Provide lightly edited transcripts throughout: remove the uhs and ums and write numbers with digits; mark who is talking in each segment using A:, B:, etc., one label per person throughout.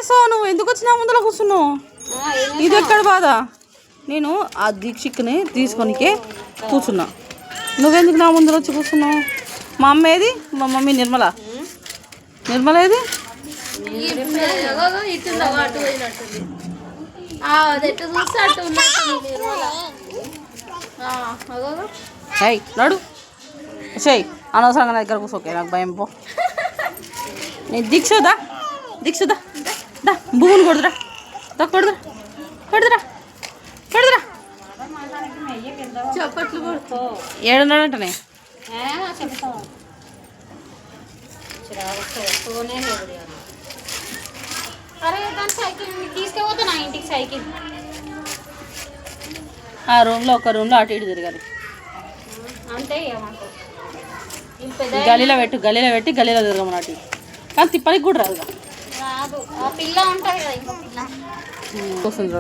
A: So నువ్వు ఎందుకు వచ్చినా ముందర కూర్చున్నావు? ఇది ఎక్కడ బాధ? నేను ఆ దీక్షిక్ని తీసుకొనికే కూర్చున్నా, నువ్వెందుకు నా ముందర వచ్చి కూర్చున్నావు? మా అమ్మ ఏది? మా మమ్మీ నిర్మల ఏది? నడు చెయ్యి, అనవసరంగా నా దగ్గర కూర్చోకే, నాకు భయం పో. నేను దీక్షదా భూమిని కొడుదురా, కొడుదురా కొడుదురా కొడుదురా. చప్పట్లు కొడుతూ ఏడున్నాడంటనే
B: తీసుకుపోతున్నా ఇంటికి సైకిల్.
A: ఆ రూమ్లో ఒక రూమ్లో అటు ఇటు తిరగాలి
B: అంతే.
A: గలీలో పెట్టి గలీలో తిరగమని అటు, కానీ తిప్పనికి కూడా రాదు.
B: ఆ పిల్ల ఉంటుంది కదా, ఇంకో పిల్ల
A: వస్తుంది.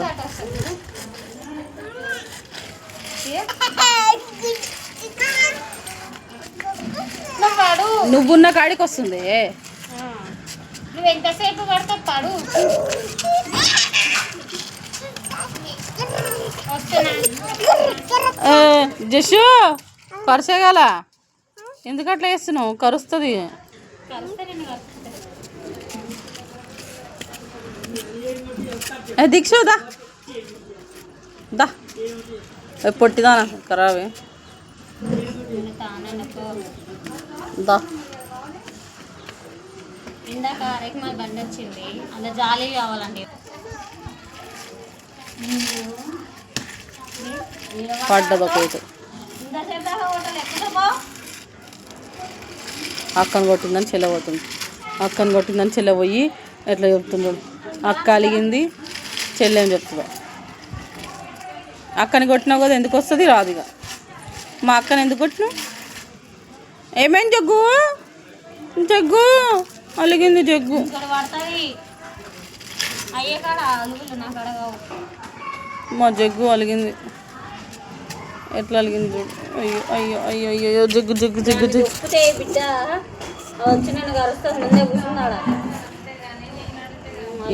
A: నువ్వున్న కాడికి వస్తుంది.
B: నువ్వు ఎంతసేపు పడతావు పడు.
A: జషు కరిసేగాల ఎందుకు అట్లా వేస్తున్నావు? కరుస్తుంది. దీక్ష దా పొట్టిదానా ఖరాబే దా.
B: ఇందాక రేఖమాల బండి వచ్చింది, అందులో జాలీ కావాలండి.
A: పడ్డది ఒక అక్కను కొట్టిందని చెల్లబోతుంది. అక్కను కొట్టిందని చెల్లబోయి ఎట్లా చెప్తుండడు? అక్క అలిగింది, చెల్లెం చెప్తుందా? అక్కని కొట్టినావు కదా, ఎందుకు వస్తుంది? రాదు. ఇక మా అక్కని ఎందుకు కొట్టినావు? ఏమైంది జగ్గు అలిగింది జగ్గు. మా జగ్గు అలిగింది. ఎట్లా అలిగింది చూడు. అయ్యో అయ్యో అయ్యో అయ్యో జగ్గు జగ్గు జగ్గు జగ్గు.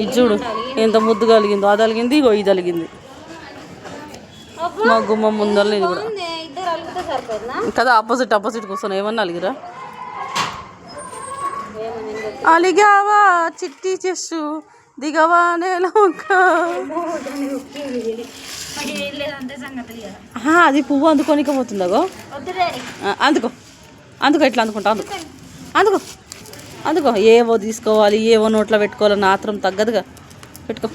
A: ఇది చూడు ఎంత ముద్దుగా అలిగిందో. అది అలిగింది, ఇగో ఇది అలిగింది. మా గుమ్మ ముందర ఇది కూడా కదా, ఆపోజిట్ కూర్చొని ఏమన్నా అలిగిరా? అలిగావా చిట్టి చెస్సు దిగవా నేల. అది పువ్వు అందుకోనికపోతుందగో. అందుకో ఇట్లా అందుకో ఏవో తీసుకోవాలి, ఏవో నోట్లో పెట్టుకోవాలన్న ఆత్రం తగ్గదుగా. పెట్టుకో.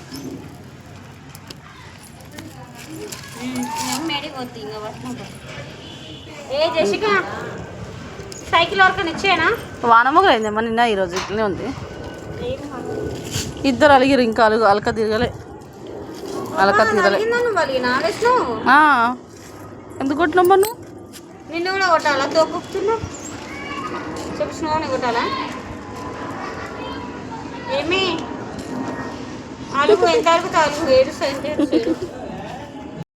B: సైకిల్ వరకు ఇచ్చేనా?
A: వానమొగలైందేమో నిన్న, ఈరోజు ఇట్లనే ఉంది. ఇద్దరు అలిగిరు, ఇంకా అలక తిరగలే. ఎందుకు కొట్టినావు మరి నువ్వు?
B: నిన్ను కూడా కొట్టాలా? తోపుతున్నా చెప్పు, స్నోని కొట్టాలా? ఏమి అలుగు ఎంత అలుగుతా? అలుగు ఏడు